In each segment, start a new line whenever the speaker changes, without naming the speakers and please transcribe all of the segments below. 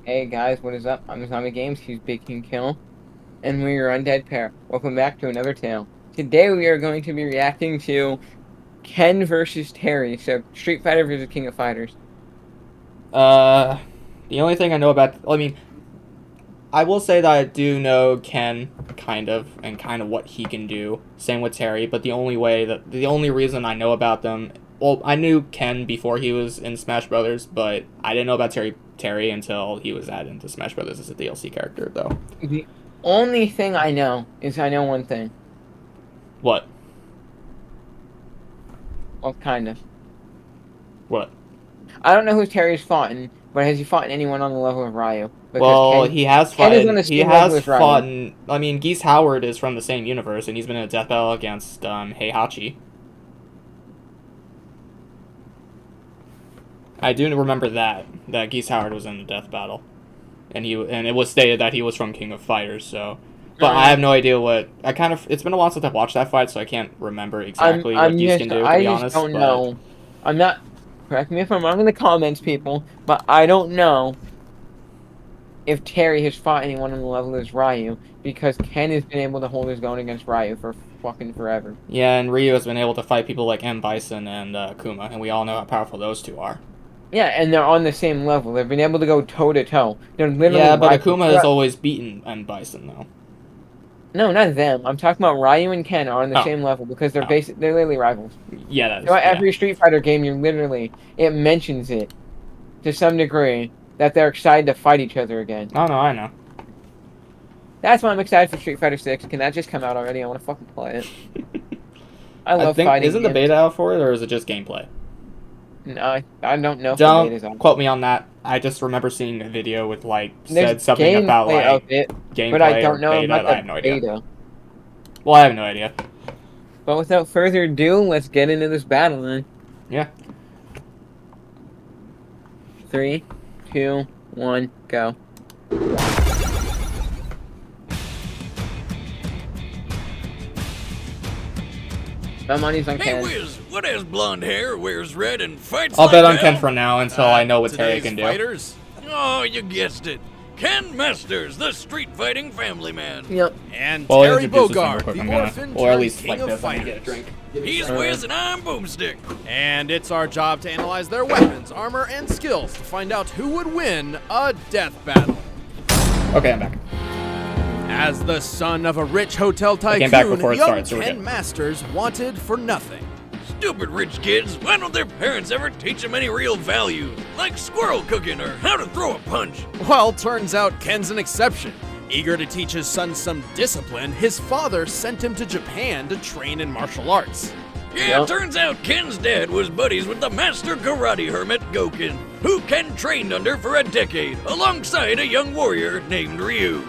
Hey guys, what is up? I'm Zombie Games, he's Big King Kill, and we are Undead Pair. Welcome back to another tale. Today we are going to be reacting to Ken versus Terry, so Street Fighter versus King of Fighters.
Uh, the only thing I know about, I will say that I do know Ken and kind of what he can do. Same with Terry, but the only reason I know about them, well, I knew Ken before he was in Smash Brothers, but I didn't know about Terry until he was added into Smash Brothers as a DLC character, though.
The only thing I know is I know one thing.
What?
Well, kind of.
What?
I don't know who Terry's fought in, but has he fought in anyone on the level of Ryu? Because
Well, he has
Ken
fought.
is on the
He
same level
has
as Ryu.
fought. I mean, Geese Howard is from the same universe, and he's been in a death battle against Heihachi. I do remember that Geese Howard was in the death battle, and it was stated that he was from King of Fighters. So, but I have no idea what It's been a while since I've watched that fight, so I can't remember exactly what Geese can do. To
I
be
just
honest,
don't know. I'm not. Correct me if I'm wrong in the comments, people, but I don't know if Terry has fought anyone on the level as Ryu, because Ken has been able to hold his own against Ryu for fucking forever.
Yeah, and Ryu has been able to fight people like M. Bison and Kuma, and we all know how powerful those two are.
Yeah, and they're on the same level. They've been able to go toe to toe. They're literally.
Yeah, but Akuma has always beaten M. Bison, though.
No, not them. I'm talking about Ryu and Ken are on the
Oh.
same level because they're
Oh.
they're literally rivals.
Yeah, that is.
So every Street Fighter game, it mentions it to some degree that they're excited to fight each other again.
Oh no, I know.
That's why I'm excited for Street Fighter 6. Can that just come out already? I want to fucking play it. I love fighting.
Isn't the beta out for it, or is it just gameplay?
No, I don't know if
Don't
the beta's on.
quote me on that. I just remember seeing a video with
There's
said something about
gameplay of it,
gameplay
but I don't
or
know
beta.
about
I have
the
no idea.
beta.
Well, I have no idea.
But without further ado, let's get into this battle then.
Yeah.
3, 2, 1, go. My money's on
Hey
Ken.
Wiz, what has blonde hair, wears red, and fights
I'll
like
bet on
hell?
Ken for now until I know what Terry
Today's
can do.
fighters? Oh, you guessed it. Ken Masters, the street fighting family man.
Yep.
And
Well,
Terry
introduce us real
Bogard,
quick,
the
I'm gonna-
orphan
or at
turned
least
king
like
of
this. I'm gonna get a
fighters.
drink.
He's Wiz and I'm Boomstick.
And it's our job to analyze their weapons, armor, and skills to find out who would win a death battle.
Okay, I'm back.
As the son of a rich hotel
came back
tycoon,
before it
young
started, so we're
Ken
good.
Masters wanted for nothing.
Stupid rich kids, why don't their parents ever teach them any real value? Like squirrel cooking or how to throw a punch.
Well, turns out Ken's an exception. Eager to teach his son some discipline, his father sent him to Japan to train in martial arts.
Yeah,
Yep.
turns out Ken's dad was buddies with the master karate hermit Goken, who Ken trained under for a decade, alongside a young warrior named Ryu.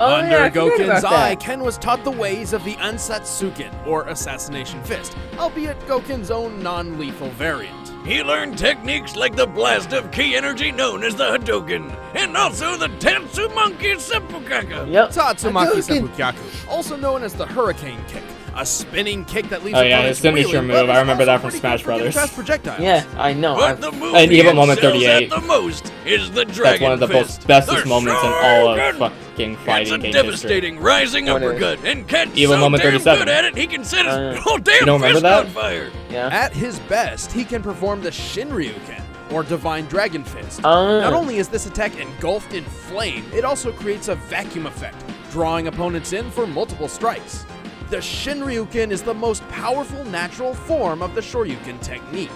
Oh,
Under
yeah, I forgot
Goken's
about
eye,
that.
Ken was taught the ways of the Ansatsuken, or Assassination Fist, albeit Goken's own non-lethal variant.
He learned techniques like the blast of ki energy known as the Hadoken, and also the Tatsumaki Seppuku.
Yep.
Tatsumaki
Hadouken.
Seppuku, also known as the Hurricane Kick, a spinning kick that leaves
Oh, yeah,
opponents
his signature
reeling,
move.
but
I
is
remember
also
that from
pretty
Smash
good for getting
Brothers.
fast projectiles.
Yeah, I know.
But the move
And
he
Evil Moment
excels
38.
at the most is the
That's
Dragon
one of the
Fist,
bestest
the
moments in all of
Shoryuken.
fucking
It's
fighting
a
game history.
devastating rising
What is it?
uppercut, and Ken's
Evil
so
Moment
damn
37.
good at it, he can set his
Uh,
whole damn
you don't remember
fist
that?
on fire.
Yeah.
At his best, he can perform the Shinryuken, or Divine Dragon Fist.
Ah.
Not only is this attack engulfed in flame, it also creates a vacuum effect, drawing opponents in for multiple strikes. The Shinryuken is the most powerful natural form of the Shoryuken technique.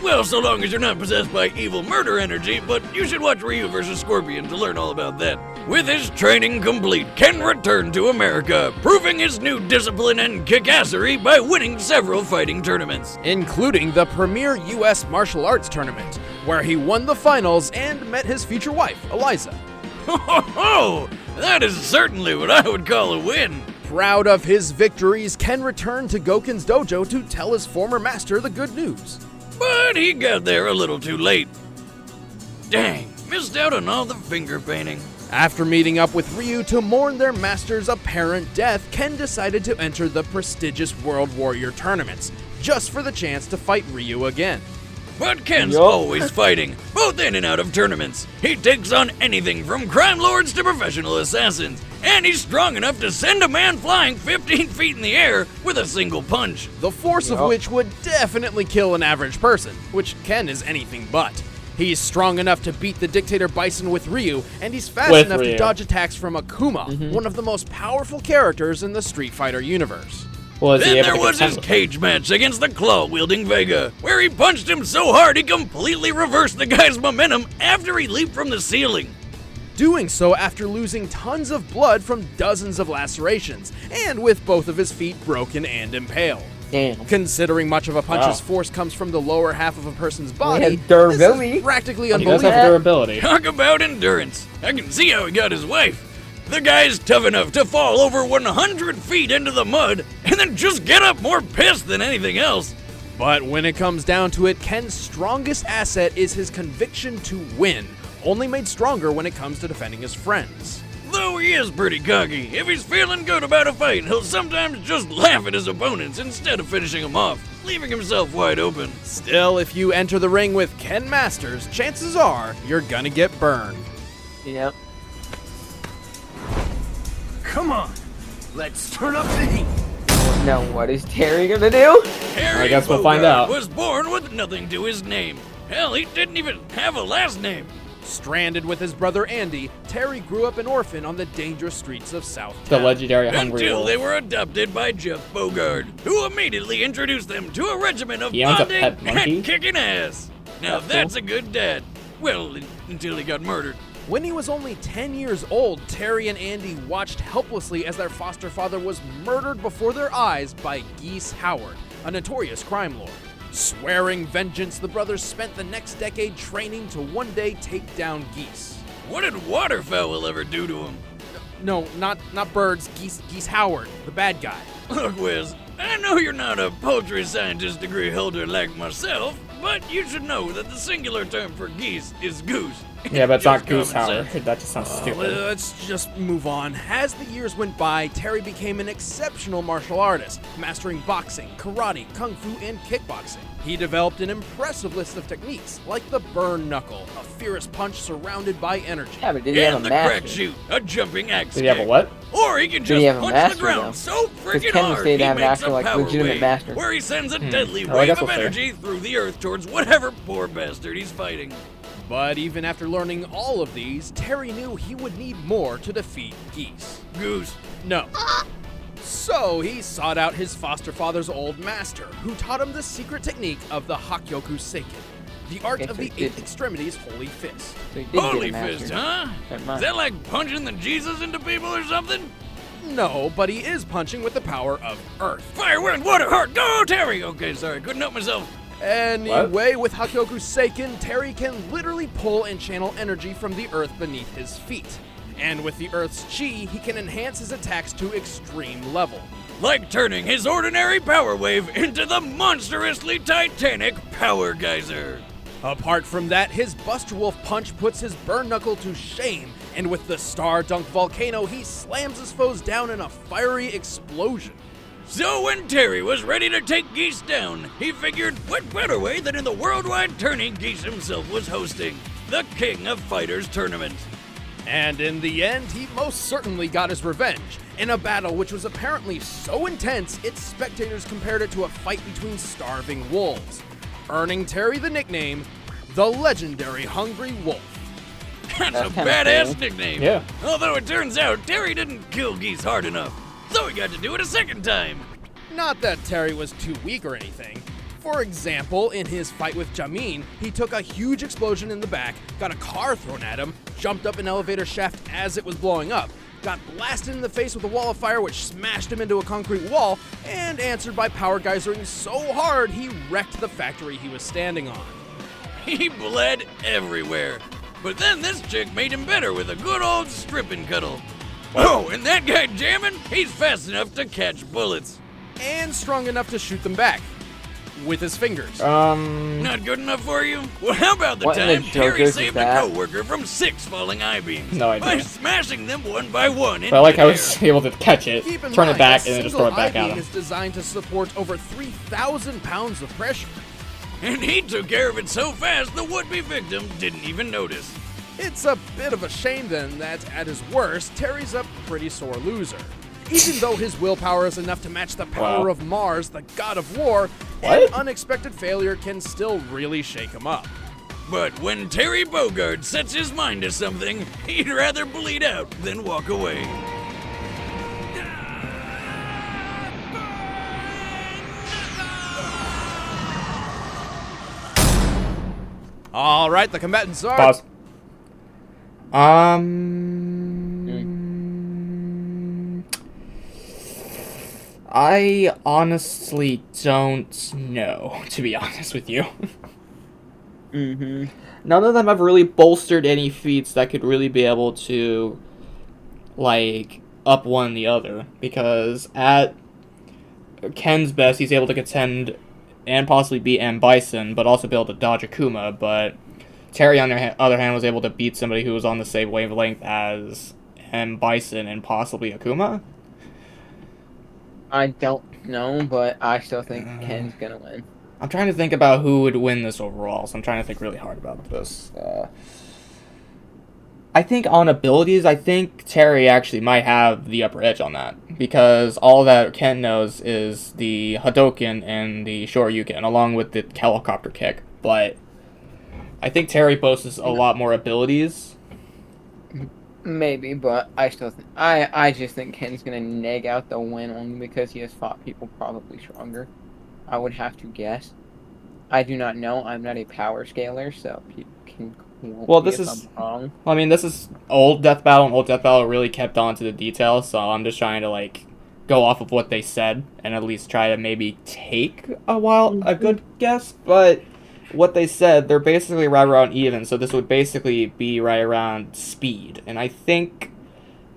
Well, so long as you're not possessed by evil murder energy, but you should watch Ryu vs. Scorpion to learn all about that. With his training complete, Ken returned to America, proving his new discipline and kickassery by winning several fighting tournaments.
Including the premier US martial arts tournament, where he won the finals and met his future wife, Eliza.
Ho ho ho! That is certainly what I would call a win.
Proud of his victories, Ken returned to Goken's dojo to tell his former master the good news.
But he got there a little too late. Dang, missed out on all the finger painting.
After meeting up with Ryu to mourn their master's apparent death, Ken decided to enter the prestigious World Warrior tournaments, just for the chance to fight Ryu again.
But Ken's
Yup.
always fighting, both in and out of tournaments. He takes on anything from crime lords to professional assassins, and he's strong enough to send a man flying 15 feet in the air with a single punch.
The force of
Yup.
which would definitely kill an average person, which Ken is anything but. He's strong enough to beat the Dictator Bison with Ryu, and he's fast
With
enough to
Ryu.
dodge attacks from Akuma, one of the most powerful characters in the Street Fighter universe.
Was he
Then
able
there
to
was
contend
his
with him?
cage match against the claw-wielding Vega, where he punched him so hard he completely reversed the guy's momentum after he leaped from the ceiling.
Doing so after losing tons of blood from dozens of lacerations, and with both of his feet broken and impaled.
Damn.
Considering much of a punch's
Wow.
force comes from the lower half of a person's
has
body, this
durability.
is practically
He does
unbelievable.
have durability.
Talk about endurance. I can see how he got his wife. The guy's tough enough to fall over 100 feet into the mud and then just get up more pissed than anything else.
But when it comes down to it, Ken's strongest asset is his conviction to win, only made stronger when it comes to defending his friends.
Though he is pretty cocky, if he's feeling good about a fight, he'll sometimes just laugh at his opponents instead of finishing them off, leaving himself wide open.
Still, if you enter the ring with Ken Masters, chances are you're gonna get burned.
Yep.
Come on, let's turn up the heat.
Now what is Terry gonna do?
Harry
I guess we'll
Bogart
find out.
was born with nothing to his name. Hell, he didn't even have a last name.
Stranded with his brother Andy, Terry grew up an orphan on the dangerous streets of South
The
Town.
legendary Hungry
Until
Wolf.
they were adopted by Jeff Bogard, who immediately introduced them to a regimen of
He owns a
bonding
pet monkey?
and kicking ass. Now that's a good dad. Well, until he got murdered.
When he was only 10 years old, Terry and Andy watched helplessly as their foster father was murdered before their eyes by Geese Howard, a notorious crime lord. Swearing vengeance, the brothers spent the next decade training to one day take down Geese.
What did waterfowl ever do to him?
No, not birds, Geese Howard, the bad guy.
Look, Wiz, I know you're not a poultry scientist degree holder like myself, but you should know that the singular term for geese is goose.
Yeah, but it's not
Just
Goose
common
Howard.
sense.
That just sounds stupid.
Let's just move on. As the years went by, Terry became an exceptional martial artist, mastering boxing, karate, kung fu, and kickboxing. He developed an impressive list of techniques, like the burn knuckle, a fierce punch surrounded by energy.
Yeah, but did he have a
And the crack
master?
shoot, a jumping axe
Did he have a
kick.
what?
Or he can
Did
just
he have a
punch
master,
the ground
though?
so freaking
Ken was
hard
saying
he
to have an
makes
actual,
a
like,
power
legitimate
wave,
master.
where he sends a deadly
Oh, I
wave
guess
of
that's fair.
energy through the earth towards whatever poor bastard he's fighting.
But even after learning all of these, Terry knew he would need more to defeat Geese.
Goose.
No. So he sought out his foster father's old master, who taught him the secret technique of the Hakyoku Seiken, the art
Okay,
of
so
the
he
eight
did-
extremities holy fist.
So he did get
Holy
a master.
fist, huh?
Never
Is
mind.
that like punching the Jesus into people or something?
No, but he is punching with the power of Earth.
Fire, wind, water, heart, go, Terry! Okay, sorry, couldn't help myself.
Anyway, with Hakyoku Seiken, Terry can literally pull and channel energy from the earth beneath his feet. And with the earth's chi, he can enhance his attacks to extreme level.
Like turning his ordinary power wave into the monstrously titanic power geyser.
Apart from that, his Buster Wolf punch puts his burn knuckle to shame, and with the Star Dunk Volcano, he slams his foes down in a fiery explosion.
So when Terry was ready to take Geese down, he figured what better way than in the worldwide tourney Geese himself was hosting, the King of Fighters tournament.
And in the end, he most certainly got his revenge, in a battle which was apparently so intense, its spectators compared it to a fight between starving wolves, earning Terry the nickname, the legendary Hungry Wolf.
That's
That's
a
kinda
badass
cool.
nickname.
Yeah.
Although it turns out Terry didn't kill Geese hard enough, so he got to do it a second time.
Not that Terry was too weak or anything. For example, in his fight with Jamin, he took a huge explosion in the back, got a car thrown at him, jumped up an elevator shaft as it was blowing up, got blasted in the face with a wall of fire which smashed him into a concrete wall, and answered by power geysering so hard he wrecked the factory he was standing on.
He bled everywhere. But then this chick made him better with a good old strip and cuddle. Oh, and that guy jamming, he's fast enough to catch bullets.
And strong enough to shoot them back. With his fingers.
Not good enough for you? Well, how about the
What in the
time Terry
jokers is
saved a
that?
coworker from 6 falling I-beams
No
by
idea.
smashing them one by one in
But I like how
midair.
he's able to catch it,
Keep in
turn
mind,
it back,
a
and then just
single
throw it back at
I-beam
him.
is designed to support over 3,000 pounds of pressure.
And he took care of it so fast the would-be victim didn't even notice.
It's a bit of a shame then that, at his worst, Terry's a pretty sore loser. Even though his willpower is enough to match the power
Wow.
of Mars, the god of war,
What?
an unexpected failure can still really shake him up.
But when Terry Bogard sets his mind to something, he'd rather bleed out than walk away.
All right, the combatants are...
Pause. I honestly don't know, to be honest with you.
Mm-hmm.
None of them have really bolstered any feats that could really be able to, like, up one the other. Because at Ken's best, he's able to contend and possibly beat M. Bison, but also be able to dodge Akuma. But Terry, on the other hand, was able to beat somebody who was on the same wavelength as M. Bison and possibly Akuma.
I don't know, but I still think Ken's gonna win.
I'm trying to think about who would win this overall, so I'm trying to think really hard about this. I think on abilities, I think Terry actually might have the upper edge on that. Because all that Ken knows is the Hadouken and the Shoryuken, along with the helicopter kick. But I think Terry boasts a lot more abilities.
Maybe, but I still think I just think Ken's gonna neg out the win only because he has fought people probably stronger. I would have to guess. I do not know. I'm not a power scaler, so people can.
Well, this
if
is-
I'm wrong.
I mean, this is old Death Battle, and old Death Battle really kept on to the details, so I'm just trying to, like, go off of what they said and at least try to maybe take a good guess. But what they said, they're basically right around even, so this would basically be right around speed. And I think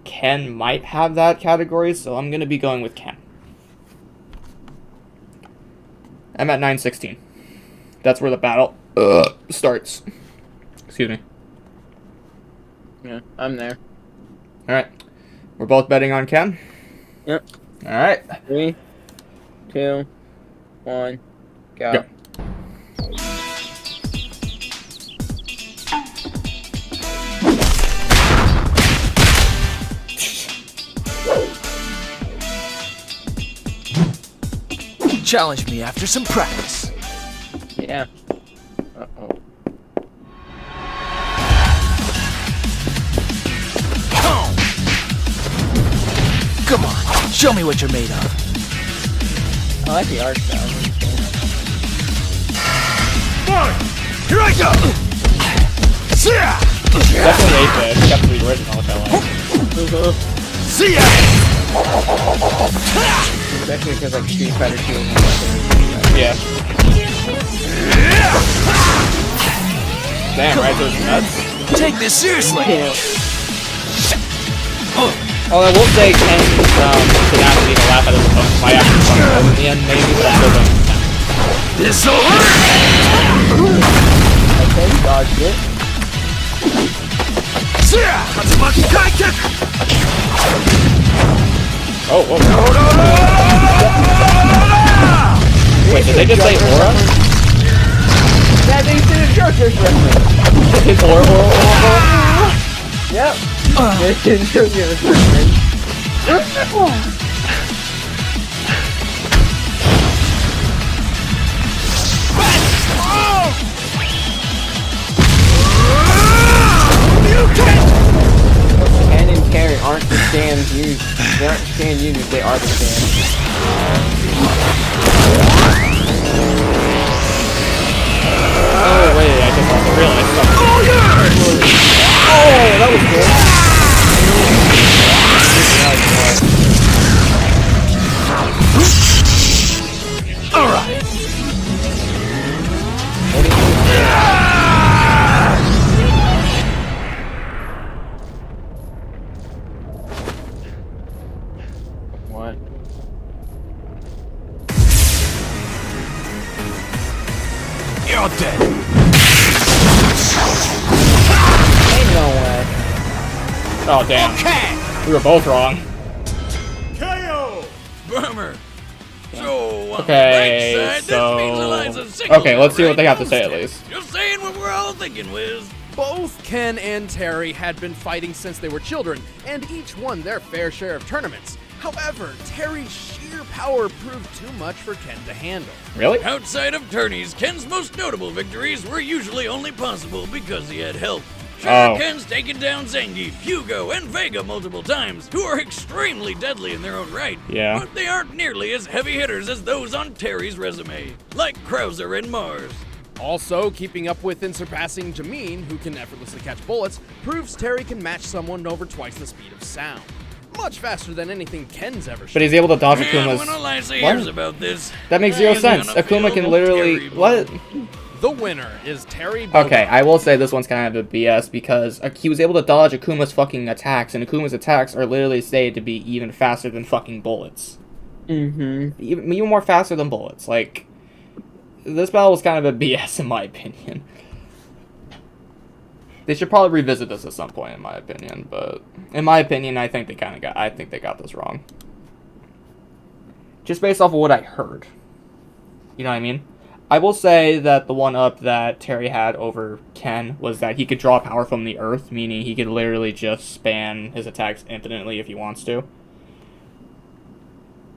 Ken might have that category, so I'm going to be going with Ken. I'm at 916. That's where the battle starts. Excuse me.
Yeah, I'm there.
Alright. We're both betting on Ken?
Yep.
Alright.
3, 2, 1, go.
Go.
Challenge me after some practice.
Yeah. Uh-oh.
Come on, show me what you're made of.
I like the art style.
Here I go! See ya!
Definitely 8-bit, except for the original, which I like.
See ya!
Especially because like Street Fighter 2 is one of my favorites.
Yeah. Damn, right, those nuts.
Take this seriously!
Oh, I will say Ken's tenacity to laugh at his opponents might actually fuck him over in the end, maybe, but I still don't think
This'll hurt!
Okay, dodged it.
See ya! Hatsumaki Kai Kick!
Oh, whoa. Wait, did they just say Aura?
Yeah, they did a Joker's reference.
His Aura?
Yep. They did a Joker's reference. Ken and Terry aren't the stands used. They aren't stand users, they are the stands.
Oh, wait, I just also realized something.
Oh, that was good.
Alright!
What?
You're dead!
Ain't no way.
Oh, damn. We were both wrong.
Bummer. So, on
Okay,
the right side,
so-
this means Eliza's single
okay, let's see what they have to say at
outright
least.
Just saying what we're all thinking, Wiz.
Both Ken and Terry had been fighting since they were children, and each won their fair share of tournaments. However, Terry's sheer power proved too much for Ken to handle.
Really?
Outside of tourneys, Ken's most notable victories were usually only possible because he had help. Sure,
Oh.
Ken's taken down Zangief, Hugo, and Vega multiple times, who are extremely deadly in their own right.
Yeah.
But they aren't nearly as heavy hitters as those on Terry's resume, like Krauser and Mars.
Also, keeping up with and surpassing Jameen, who can effortlessly catch bullets, proves Terry can match someone over twice the speed of sound. Much faster than anything Ken's ever shown.
But he's able to dodge
And
Akuma's.
when Eliza
What?
hears about this,
That makes zero
he's
sense.
gonna
Akuma
feel
can literally.
terrible.
What?
The winner is Terry Bogard.
Okay, I will say this one's kind of a BS because he was able to dodge Akuma's fucking attacks, and Akuma's attacks are literally stated to be even faster than fucking bullets.
Mm-hmm.
Even more faster than bullets. Like, this battle was kind of a BS in my opinion. They should probably revisit this at some point, in my opinion. But in my opinion, I think they got this wrong. Just based off of what I heard. You know what I mean? I will say that the one up that Terry had over Ken was that he could draw power from the earth, meaning he could literally just span his attacks infinitely if he wants to.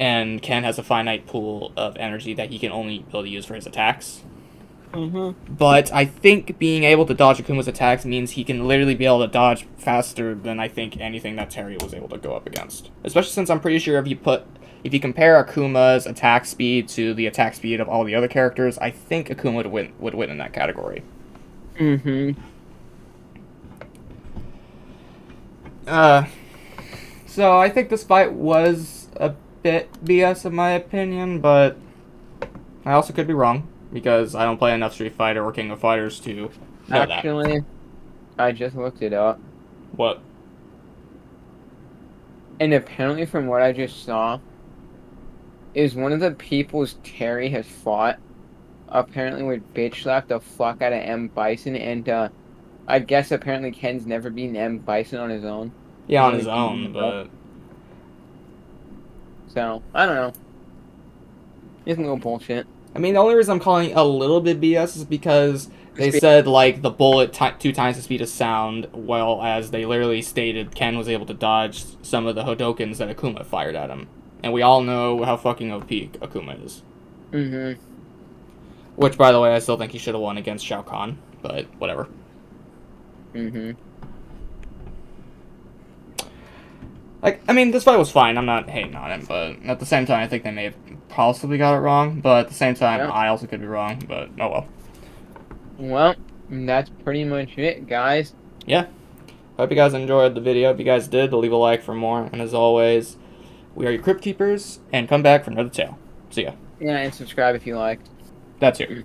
And Ken has a finite pool of energy that he can only be able to use for his attacks.
Mm-hmm.
But I think being able to dodge Akuma's attacks means he can literally be able to dodge faster than I think anything that Terry was able to go up against. Especially since I'm pretty sure if you compare Akuma's attack speed to the attack speed of all the other characters, I think Akuma would win in that category.
Mm-hmm.
So I think this fight was a bit BS in my opinion, but I also could be wrong because I don't play enough Street Fighter or King of Fighters to know that.
Actually, I just looked it up,
What?
and apparently from what I just saw, is one of the peoples Terry has fought apparently would bitch slap the fuck out of M. Bison, and I guess apparently Ken's never beaten M. Bison on his own.
Yeah, on
Really
his own,
beaten
but
So, I don't know. It's a little bullshit.
I mean, the only reason I'm calling it a little bit BS is because they
Speed.
said, like, the bullet 2 times the speed of sound, while as they literally stated Ken was able to dodge some of the Hadokens that Akuma fired at him. And we all know how fucking OP Akuma is.
Mm-hmm.
Which, by the way, I still think he should have won against Shao Kahn, but whatever.
Mm-hmm.
Like, I mean, this fight was fine. I'm not hating on him, but at the same time, I think they may have possibly got it wrong. But at the same time,
Yeah.
I also could be wrong, but oh well.
Well, that's pretty much it, guys.
Yeah. Hope you guys enjoyed the video. If you guys did, leave a like for more. And as always, we are your Crypt Keepers, and come back for another tale. See ya.
Yeah, and subscribe if you liked.
That's it.